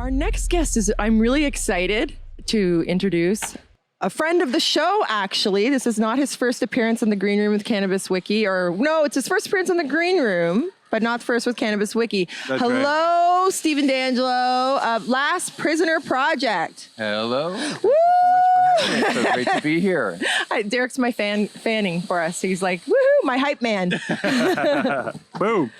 Our next guest is, I'm really excited to introduce a friend of the show, actually. This is not his first appearance in the Green Room with Cannabis Wiki, or no, it's his first appearance in the Green Room, but not first with Cannabis Wiki. That's Hello, Stephen DeAngelo of Last Prisoner Project. Hello. Thank Woo! you so much for having me. It's so great to be here. Derek's my fanning for us. He's like, woohoo, my hype man. Boom.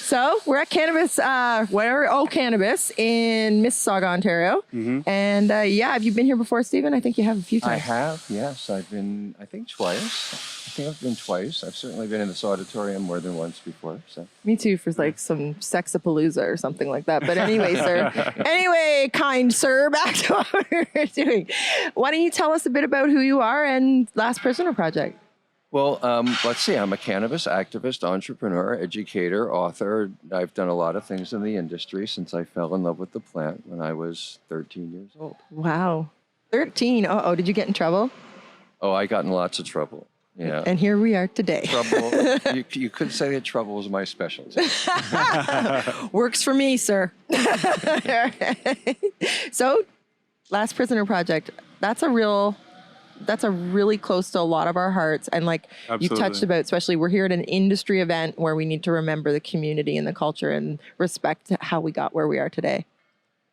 So we're at Cannabis, Cannabis in Mississauga, Ontario. And yeah, have you been here before, Stephen? I think you have a few times. I have, yes. I've been, I think, twice. I think I've been twice. I've certainly been in this auditorium more than once before. So. Me too, for like some sexapalooza or something like that. But anyway, sir. Anyway, kind sir, back to what we were doing. Why don't you tell us a bit about who you are and Last Prisoner Project? Well, let's see. I'm a cannabis activist, entrepreneur, educator, author. I've done a lot of things in the industry since I fell in love with the plant when I was 13 years old. Wow. 13. Uh-oh, did you get in trouble? Oh, I got in lots of trouble. Yeah. And here we are today. Trouble. You could say that trouble is my specialty. Works for me, sir. So, Last Prisoner Project, that's really close to a lot of our hearts. And like Absolutely. you touched about, especially we're here at an industry event where we need to remember the community and the culture and respect how we got where we are today.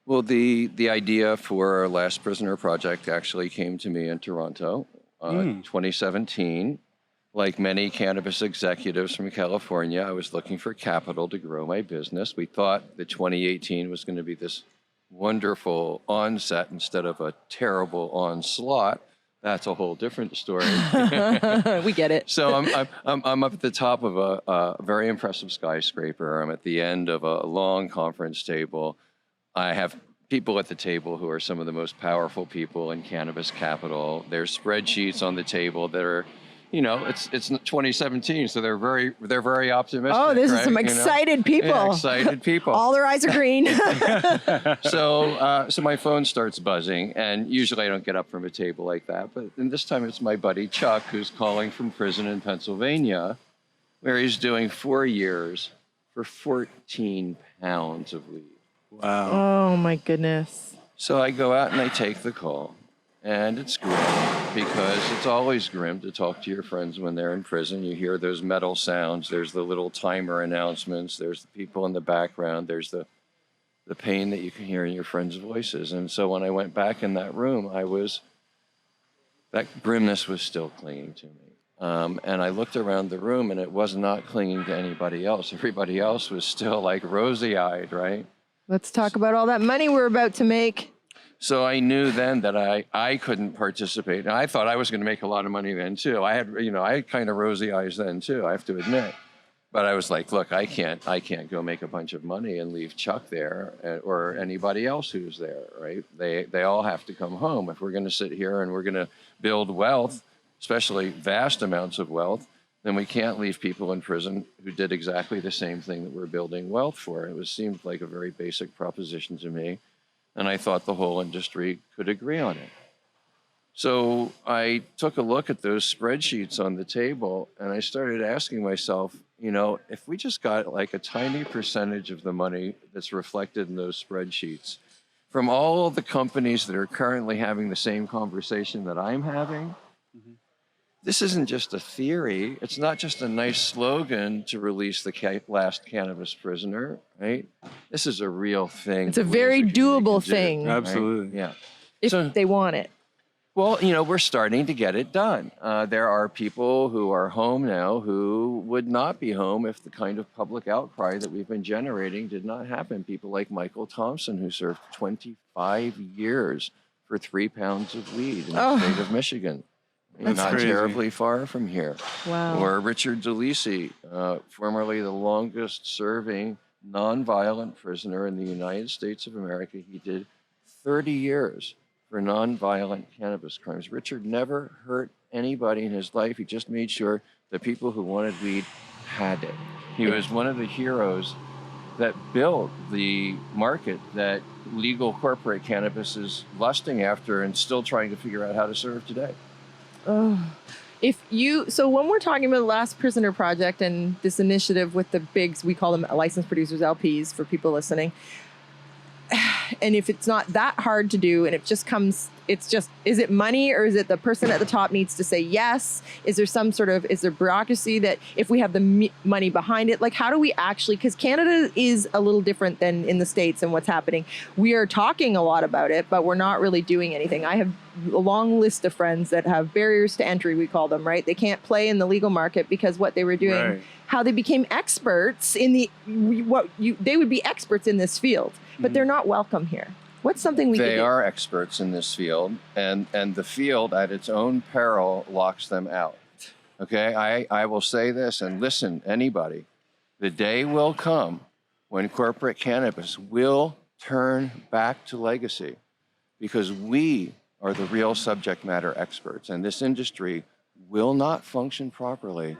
Well, the idea for Last Prisoner Project actually came to me in Toronto, 2017. Like many cannabis executives from California, I was looking for capital to grow my business. We thought that 2018 was going to be this wonderful onset instead of a terrible onslaught. That's a whole different story. We get it. So I'm up at the top of a very impressive skyscraper. I'm at the end of a long conference table. I have people at the table who are some of the most powerful people in cannabis capital. There's spreadsheets on the table that are, you know, it's 2017, so they're very optimistic. Oh, this is some right? excited people. Yeah, excited people. All their eyes are green. So my phone starts buzzing, and usually I don't get up from a table like that. But this time it's my buddy Chuck, who's calling from prison in Pennsylvania, where he's doing 4 years for 14 pounds of weed. Wow. Oh my goodness. So I go out and I take the call, and it's grim because it's always grim to talk to your friends when they're in prison. You hear those metal sounds. There's the little timer announcements. There's the people in the background. There's the pain that you can hear in your friends' voices. And so when I went back in that room, that grimness was still clinging to me. And I looked around the room, and it was not clinging to anybody else. Everybody else was still like rosy-eyed, right? Let's talk about all that money we're about to make. So I knew then that I couldn't participate. And I thought I was going to make a lot of money then too. I had kind of rosy eyes then too, I have to admit. But I was like, look, I can't go make a bunch of money and leave Chuck there or anybody else who's there, right? They all have to come home. If we're going to sit here and we're going to build wealth, especially vast amounts of wealth, then we can't leave people in prison who did exactly the same thing that we're building wealth for. It seemed like a very basic proposition to me. And I thought the whole industry could agree on it. So I took a look at those spreadsheets on the table, and I started asking myself, you know, if we just got like a tiny percentage of the money that's reflected in those spreadsheets from all of the companies that are currently having the same conversation that I'm having, this isn't just a theory. It's not just a nice slogan to release the last cannabis prisoner, right? This is a real thing. It's a very doable do, thing. right? Absolutely. Yeah. If they want it. Well, you know, we're starting to get it done. There are people who are home now who would not be home if the kind of public outcry that we've been generating did not happen. People like Michael Thompson, who served 25 years for 3 pounds of weed in the state of Michigan. That's not crazy. terribly far from here. Wow. Or Richard DeLisi, formerly the longest serving nonviolent prisoner in the United States of America. He did 30 years for nonviolent cannabis crimes. Richard never hurt anybody in his life. He just made sure that people who wanted weed had it. He was one of the heroes that built the market that legal corporate cannabis is lusting after and still trying to figure out how to serve today. So when we're talking about the Last Prisoner Project and this initiative with the bigs, we call them licensed producers, LPs, for people listening. And if it's not that hard to do, and it just comes, is it money, or is it the person at the top needs to say yes? Is there bureaucracy that if we have the money behind it, like how do we actually, because Canada is a little different than in the States and what's happening. We are talking a lot about it, but we're not really doing anything. I have a long list of friends that have barriers to entry, we call them, right? They can't play in the legal market because what they were doing, Right. how they became experts in they would be experts in this field, but they're not welcome here. What's something we could do? They are experts in this field, and the field at its own peril locks them out. Okay, I will say this, and listen, anybody, the day will come when corporate cannabis will turn back to legacy, because we are the real subject matter experts, and this industry will not function properly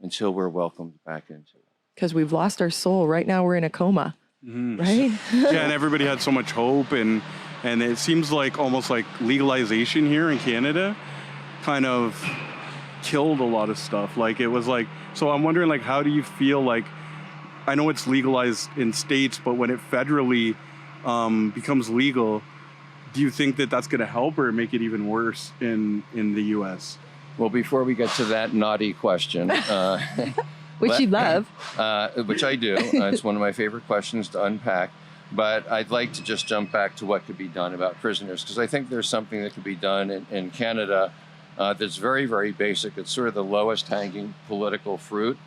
until we're welcomed back into it. Because we've lost our soul. Right now we're in a coma, right? Yeah, and everybody had so much hope, and it seems like almost like legalization here in Canada kind of killed a lot of stuff. Like it was like, so I'm wondering, like, how do you feel like, I know it's legalized in states, but when it federally becomes legal, do you think that that's going to help or make it even worse in the U.S.? Well, before we get to that naughty question, Which you love. which I do, it's one of my favorite questions to unpack. But I'd like to just jump back to what could be done about prisoners, because I think there's something that could be done in Canada that's very, very basic. It's sort of the lowest hanging political fruit,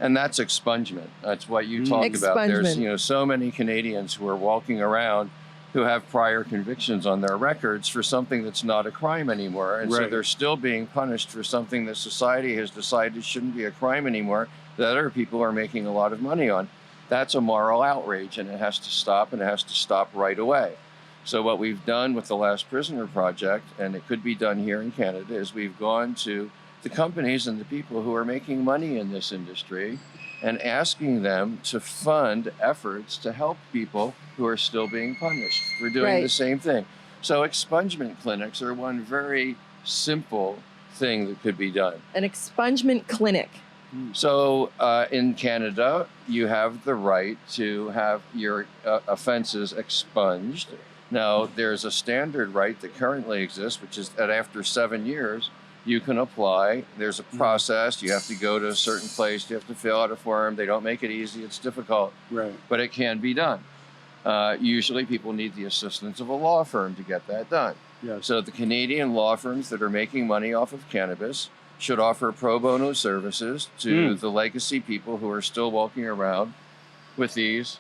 and that's expungement. That's what you talked about. There's so many Canadians who are walking around who have prior convictions on their records for something that's not a crime anymore. And so they're still being punished for something that society has decided shouldn't be a crime anymore, that other people are making a lot of money on. That's a moral outrage, and it has to stop, and it has to stop right away. So what we've done with the Last Prisoner Project, and it could be done here in Canada, is we've gone to the companies and the people who are making money in this industry and asking them to fund efforts to help people who are still being punished for doing the same thing. So expungement clinics are one very simple thing that could be done. An expungement clinic. So in Canada, you have the right to have your offenses expunged. Now, there's a standard right that currently exists, which is that after 7 years, you can apply. There's a process. You have to go to a certain place. You have to fill out a form. They don't make it easy. It's difficult. Right. But it can be done. Usually people need the assistance of a law firm to get that done. Yes. So the Canadian law firms that are making money off of cannabis should offer pro bono services to the legacy people who are still walking around with these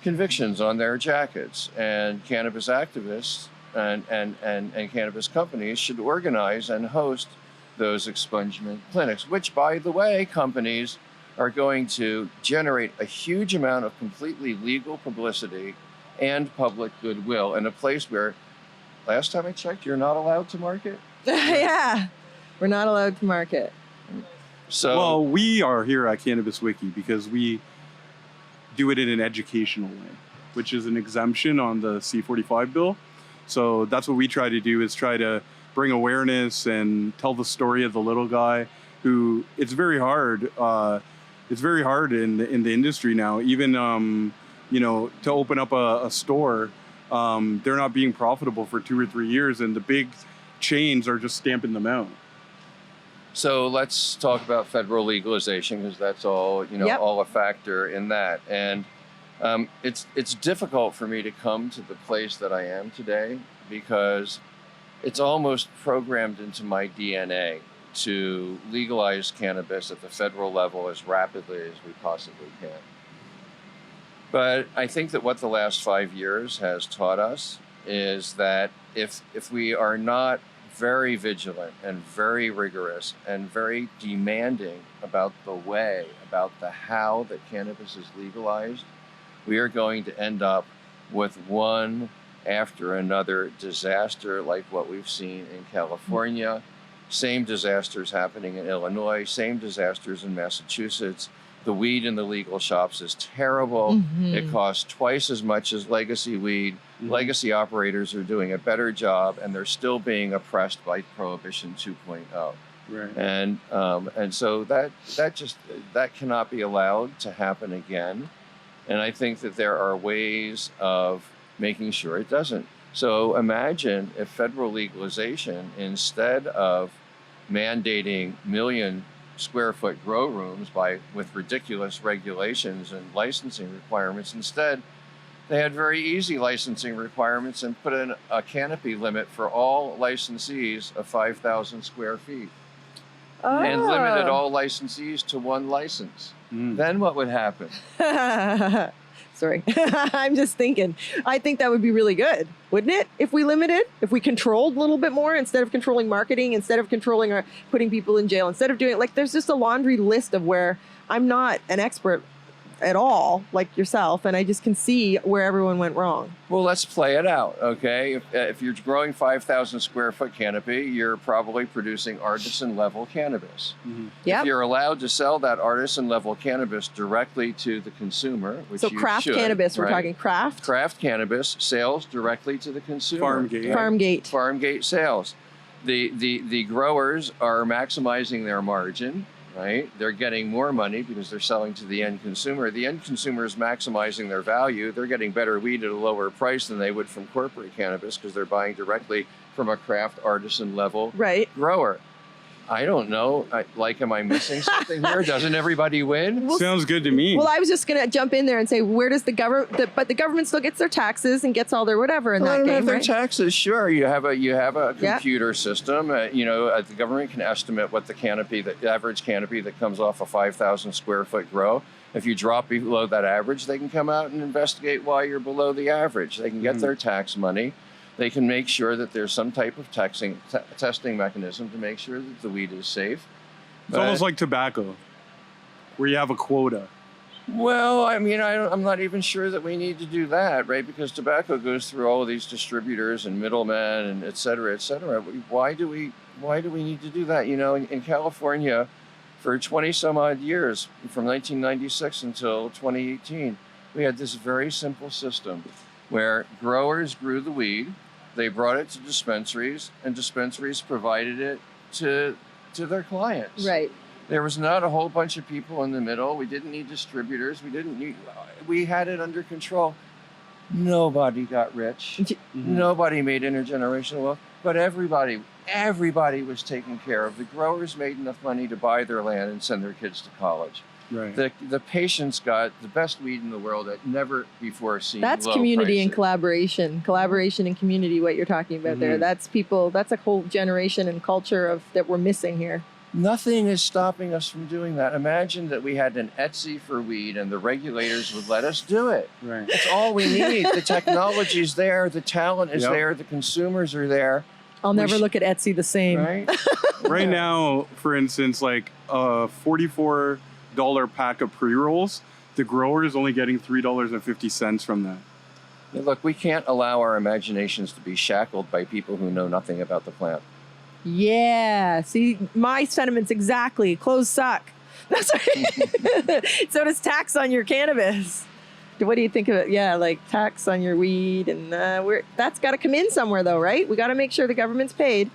convictions on their jackets. And cannabis activists and cannabis companies should organize and host those expungement clinics, which, by the way, companies are going to generate a huge amount of completely legal publicity and public goodwill in a place where, last time I checked, you're not allowed to market. Yeah, we're not allowed to market. So, well, we are here at Cannabis Wiki because we do it in an educational way, which is an exemption on the C-45 bill. So that's what we try to do, is try to bring awareness and tell the story of the little guy who, it's very hard. It's very hard in the industry now, even, to open up a store. They're not being profitable for 2 or 3 years, and the big chains are just stamping them out. So let's talk about federal legalization, because that's all, all a factor in that. And it's difficult for me to come to the place that I am today, because it's almost programmed into my DNA to legalize cannabis at the federal level as rapidly as we possibly can. But I think that what the last 5 years has taught us is that if we are not very vigilant and very rigorous and very demanding about the way, about the how that cannabis is legalized, we are going to end up with one after another disaster like what we've seen in California, same disasters happening in Illinois, same disasters in Massachusetts. The weed in the legal shops is terrible. It costs twice as much as legacy weed. Legacy operators are doing a better job, and they're still being oppressed by Prohibition 2.0. Right. And so that cannot be allowed to happen again. And I think that there are ways of making sure it doesn't. So imagine if federal legalization, instead of mandating million square foot grow rooms with ridiculous regulations and licensing requirements, instead they had very easy licensing requirements and put in a canopy limit for all licensees of 5,000 square feet and limited all licensees to one license. Then what would happen? Sorry. I'm just thinking. I think that would be really good, wouldn't it? If we limited, if we controlled a little bit more, instead of controlling marketing, instead of controlling or putting people in jail, instead of doing like, there's just a laundry list of where I'm not an expert at all, like yourself, and I just can see where everyone went wrong. Well, let's play it out, okay? If you're growing 5,000 square foot canopy, you're probably producing artisan level cannabis. Yep. If you're allowed to sell that artisan level cannabis directly to the consumer, which So you craft should, cannabis, we're right? talking craft? Craft cannabis sales directly to the consumer. Farm gate. Farm gate. Farm gate sales. The growers are maximizing their margin, right? They're getting more money because they're selling to the end consumer. The end consumer is maximizing their value. They're getting better weed at a lower price than they would from corporate cannabis because they're buying directly from a craft artisan level grower. I don't know. Am I missing something here? Doesn't everybody win? Sounds good to me. Well, I was just going to jump in there and say, where does the government, but the government still gets their taxes and gets all their whatever in that game, their right? taxes, sure. You have a computer system. The government can estimate what the average canopy that comes off a 5,000 square foot grow. If you drop below that average, they can come out and investigate why you're below the average. They can get their tax money. They can make sure that there's some type of testing mechanism to make sure that the weed is safe. It's almost like tobacco, where you have a quota. Well, I'm not even sure that we need to do that, right? Because tobacco goes through all of these distributors and middlemen and et cetera, et cetera. Why do we need to do that? In California, for 20 some odd years, from 1996 until 2018, we had this very simple system where growers grew the weed. They brought it to dispensaries, and dispensaries provided it to their clients. Right. There was not a whole bunch of people in the middle. We didn't need distributors. We had it under control. Nobody got rich. Nobody made intergenerational wealth, but everybody was taken care of. The growers made enough money to buy their land and send their kids to college. Right. The patients got the best weed in the world at never before seen. That's low community and prices. collaboration and community. What you're talking about there, that's people. That's a whole generation and culture that we're missing here. Nothing is stopping us from doing that. Imagine that we had an Etsy for weed and the regulators would let us do it. Right. That's all we need. The technology's there, the talent is there, the consumers are there. I'll never look at Etsy the same. Right? Right now, for instance, like a $44 pack of pre-rolls, the grower is only getting $3.50 from that. Look, we can't allow our imaginations to be shackled by people who know nothing about the plant. Yeah. See, my sentiments exactly. Clothes suck. That's right. So does tax on your cannabis. What do you think of it? Yeah, like tax on your weed, and that's got to come in somewhere, though, right? We got to make sure the government's paid.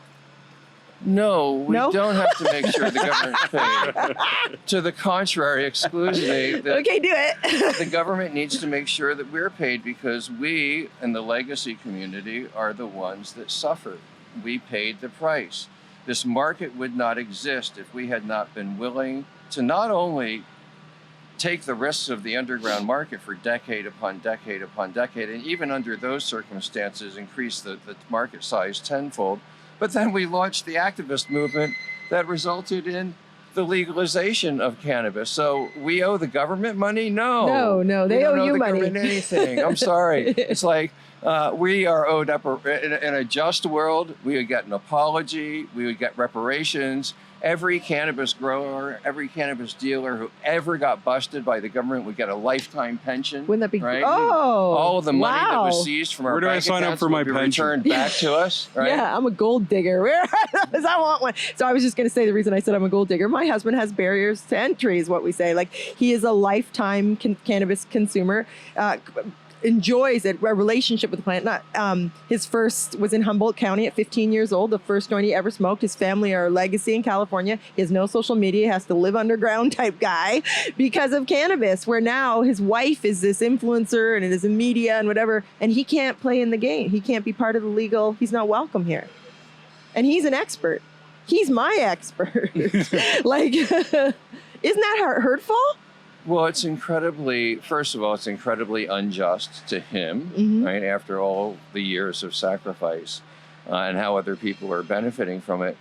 No, we don't have to make sure the government's paid. To the contrary, exclusively. Okay, do it. The government needs to make sure that we're paid because we and the legacy community are the ones that suffered. We paid the price. This market would not exist if we had not been willing to not only take the risks of the underground market for decade upon decade upon decade, and even under those circumstances increase the market size tenfold, but then we launched the activist movement that resulted in the legalization of cannabis. So we owe the government money? No, they owe you the money. Government anything. I'm sorry. It's like we are owed up in a just world. We would get an apology. We would get reparations. Every cannabis grower, every cannabis dealer who ever got busted by the government would get a lifetime pension. Wouldn't that be right? Oh, all of the money that wow. was seized from our Where do I bank sign up accounts for would my be pension? returned back to us, right? Yeah, I'm a gold digger. Where does I want one? So I was just going to say the reason I said I'm a gold digger. My husband has barriers to entry, is what we say. Like he is a lifetime cannabis consumer. enjoys a relationship with the plant. Not his first was in Humboldt County at 15 years old, the first joint he ever smoked. His family are legacy in California. He has no social media, has to live underground type guy because of cannabis, where now his wife is this influencer and it is in media and whatever, and he can't play in the game. He can't be part of the legal, he's not welcome here. And he's an expert. He's my expert. Like, isn't that hurtful? Well, it's incredibly, first of all, it's incredibly unjust to him, right, after all the years of sacrifice and how other people are benefiting from it.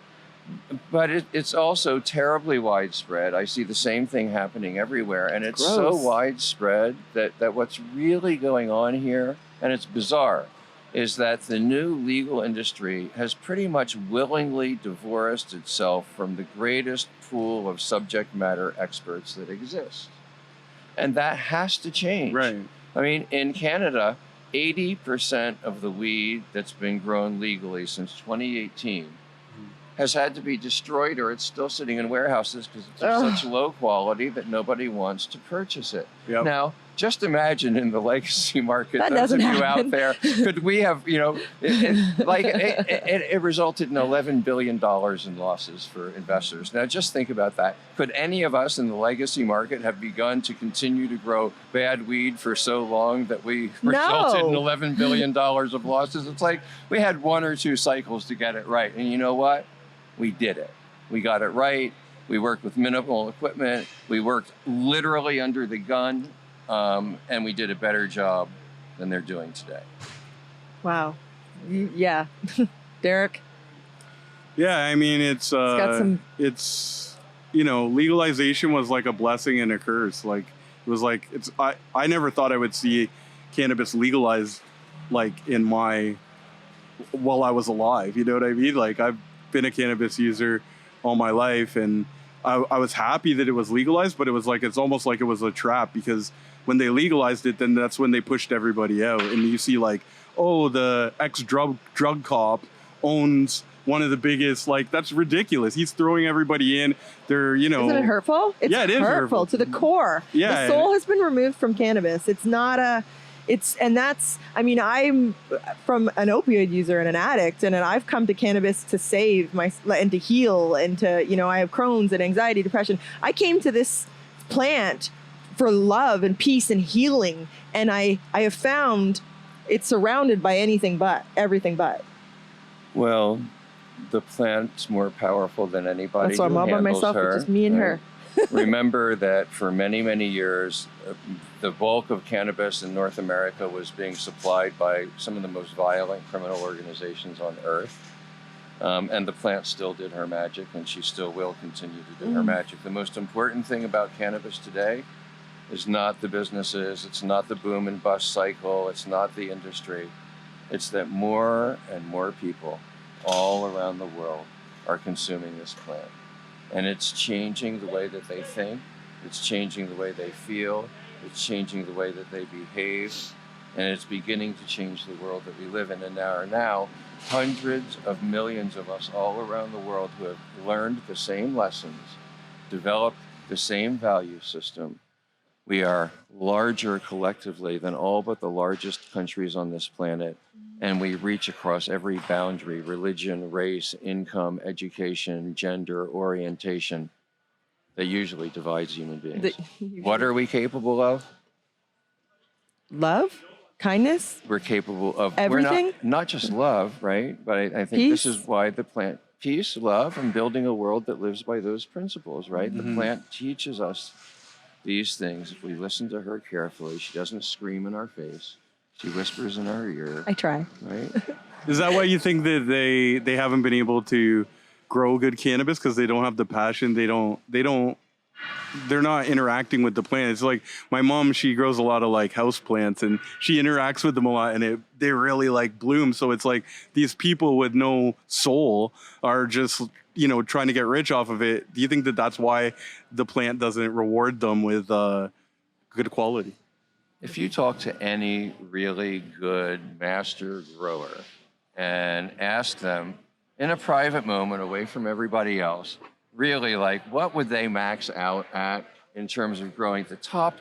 But it's also terribly widespread. I see the same thing happening everywhere. And it's so widespread that what's really going on here, and it's bizarre, is that the new legal industry has pretty much willingly divorced itself from the greatest pool of subject matter experts that exist. And that has to change. Right. I mean, in Canada, 80% of the weed that's been grown legally since 2018 has had to be destroyed, or it's still sitting in warehouses because it's of such low quality that nobody wants to purchase it. Yep. Now, just imagine in the legacy market, That those of doesn't you happen. out there, could we have, it resulted in $11 billion in losses for investors. Now, just think about that. Could any of us in the legacy market have begun to continue to grow bad weed for so long that we resulted in $11 billion of losses? It's like we had 1 or 2 cycles to get it right. And you know what? We did it. We got it right. We worked with minimal equipment. We worked literally under the gun. And we did a better job than they're doing today. Wow. Yeah. Derek? Yeah, I mean, it's legalization was like a blessing and a curse. Like, it was like, I never thought I would see cannabis legalized, like, while I was alive. You know what I mean? Like, I've been a cannabis user all my life, and I was happy that it was legalized, but it was like, it's almost like it was a trap, because when they legalized it, then that's when they pushed everybody out. And you see, like, oh, the ex-drug cop owns one of the biggest, like, that's ridiculous. He's throwing everybody in. They're, Isn't it hurtful? It's yeah, it is hurtful to the core. Yeah. The soul has been removed from cannabis. It's not I'm from an opioid user and an addict, and I've come to cannabis to save and to heal, and to, I have Crohn's and anxiety, depression. I came to this plant for love and peace and healing, and I have found it's surrounded by everything but. Well, the plant's more powerful than anybody. That's why I'm all by myself. It's just me and her. Remember that for many, many years, the bulk of cannabis in North America was being supplied by some of the most violent criminal organizations on earth. And the plant still did her magic, and she still will continue to do her magic. The most important thing about cannabis today is not the businesses, it's not the boom and bust cycle, it's not the industry. It's that more and more people all around the world are consuming this plant. And it's changing the way that they think, it's changing the way they feel, it's changing the way that they behave, and it's beginning to change the world that we live in. And there are now hundreds of millions of us all around the world who have learned the same lessons, developed the same value system. We are larger collectively than all but the largest countries on this planet, and we reach across every boundary: religion, race, income, education, gender, orientation, that usually divides human beings. What are we capable of? Love? Kindness? We're capable of everything? We're not just love, right? But I think peace? This is why the plant, peace, love, and building a world that lives by those principles, right? The plant teaches us these things. If we listen to her carefully, she doesn't scream in our face. She whispers in our ear. I try. Right? Is that why you think that they haven't been able to grow good cannabis? Because they don't have the passion. They're not interacting with the plant. It's like my mom, she grows a lot of like house plants, and she interacts with them a lot, and they really like bloom. So it's like these people with no soul are just, trying to get rich off of it. Do you think that that's why the plant doesn't reward them with good quality? If you talk to any really good master grower and ask them in a private moment away from everybody else, really, like, what would they max out at in terms of growing the top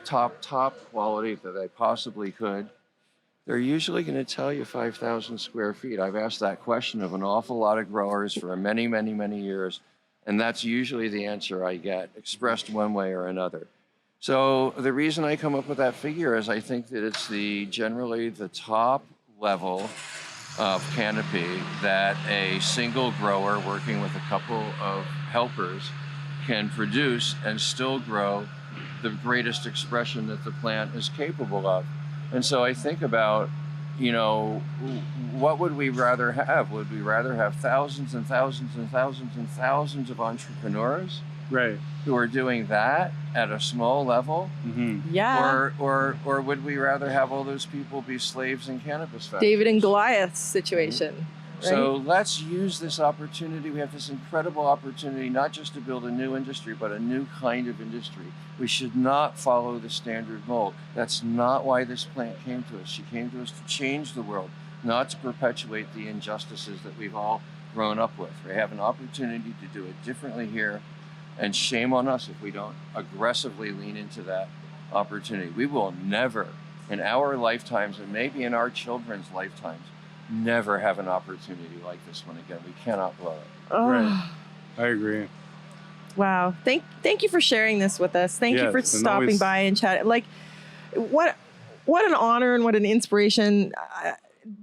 quality that they possibly could? they're usually going to tell you 5,000 square feet. I've asked that question of an awful lot of growers for many, many, many years, and that's usually the answer I get, expressed one way or another. So the reason I come up with that figure is I think that it's generally the top level of canopy that a single grower working with a couple of helpers can produce and still grow the greatest expression that the plant is capable of. And so I think about, what would we rather have? Would we rather have thousands and thousands and thousands and thousands of entrepreneurs Right. who are doing that at a small level? Mm-hmm. Yeah. Or would we rather have all those people be slaves in cannabis factories? David and Goliath situation. Right? So let's use this opportunity. We have this incredible opportunity, not just to build a new industry, but a new kind of industry. We should not follow the standard mold. That's not why this plant came to us. She came to us to change the world, not to perpetuate the injustices that we've all grown up with. We have an opportunity to do it differently here, and shame on us if we don't aggressively lean into that opportunity. We will never, in our lifetimes, and maybe in our children's lifetimes, never have an opportunity like this one again. We cannot blow it. Oh, Right. I agree. wow. Thank you for sharing this with us. Thank you for Yes, and stopping always- by and chatting. Like, what an honor and what an inspiration.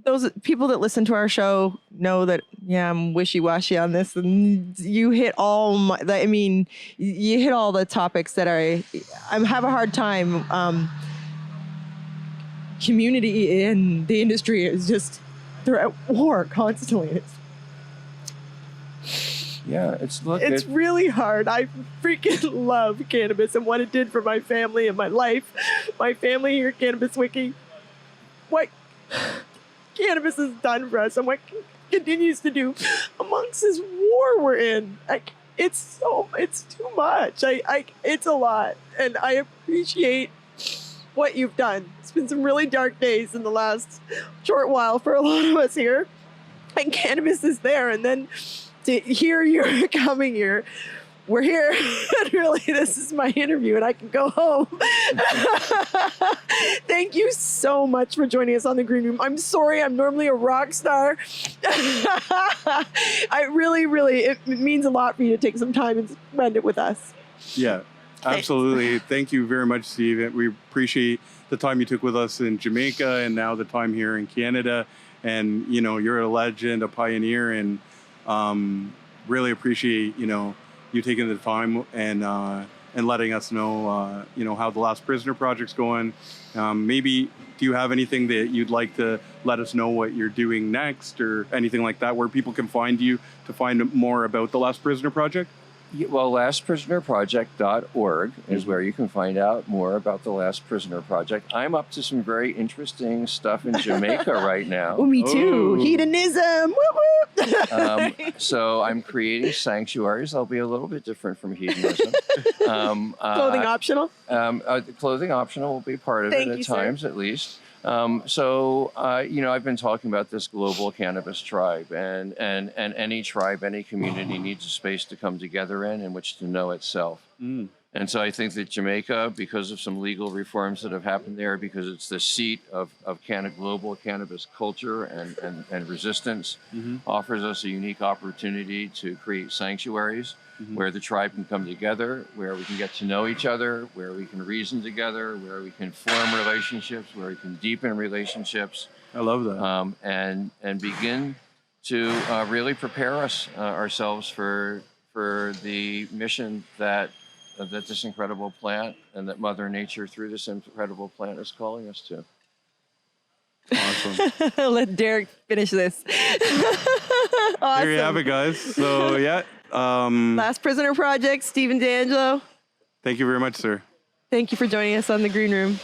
Those people that listen to our show know that, yeah, I'm wishy-washy on this, and you hit all you hit all the topics that I have a hard time. Community in the industry is just, they're at war constantly. Yeah, it's Really hard. I freaking love cannabis and what it did for my family and my life. My family here at Cannabis Wiki. What cannabis has done for us and what continues to do amongst this war we're in. It's too much. It's a lot. And I appreciate what you've done. It's been some really dark days in the last short while for a lot of us here. And cannabis is there. And then to hear you're coming here, we're here. And really, this is my interview and I can go home. Thank you so much for joining us on The Green Room. I'm sorry, I'm normally a rock star. It means a lot for you to take some time and spend it with us. Yeah, absolutely. Thank you very much, Steve. We appreciate the time you took with us in Jamaica and now the time here in Canada. And, you're a legend, a pioneer, and really appreciate, you taking the time and letting us know, how the Last Prisoner project's going. Maybe, do you have anything that you'd like to let us know what you're doing next or anything like that, where people can find you to find more about the Last Prisoner project? Well, lastprisonerproject.org is where you can find out more about the Last Prisoner Project. I'm up to some very interesting stuff in Jamaica right now. Oh, me too. Oh. Hedonism. Whoop, whoop. So I'm creating sanctuaries. They'll be a little bit different from hedonism. Clothing optional. Clothing optional will be part of Thank it you, at sir. times, at least. I've been talking about this global cannabis tribe, and any tribe, any community needs a space to come together in which to know itself. Mm. And so I think that Jamaica, because of some legal reforms that have happened there, because it's the seat of global cannabis culture and resistance, offers us a unique opportunity to create sanctuaries where the tribe can come together, where we can get to know each other, where we can reason together, where we can form relationships, where we can deepen relationships. I love that. And begin to really prepare ourselves for the mission that this incredible plant and that Mother Nature through this incredible plant is calling us to. Awesome. Let Derek finish this. Awesome. There you have it, guys. So, yeah. Last Prisoner Project, Steve and DeAngelo. Thank you very much, sir. Thank you for joining us on The Green Room.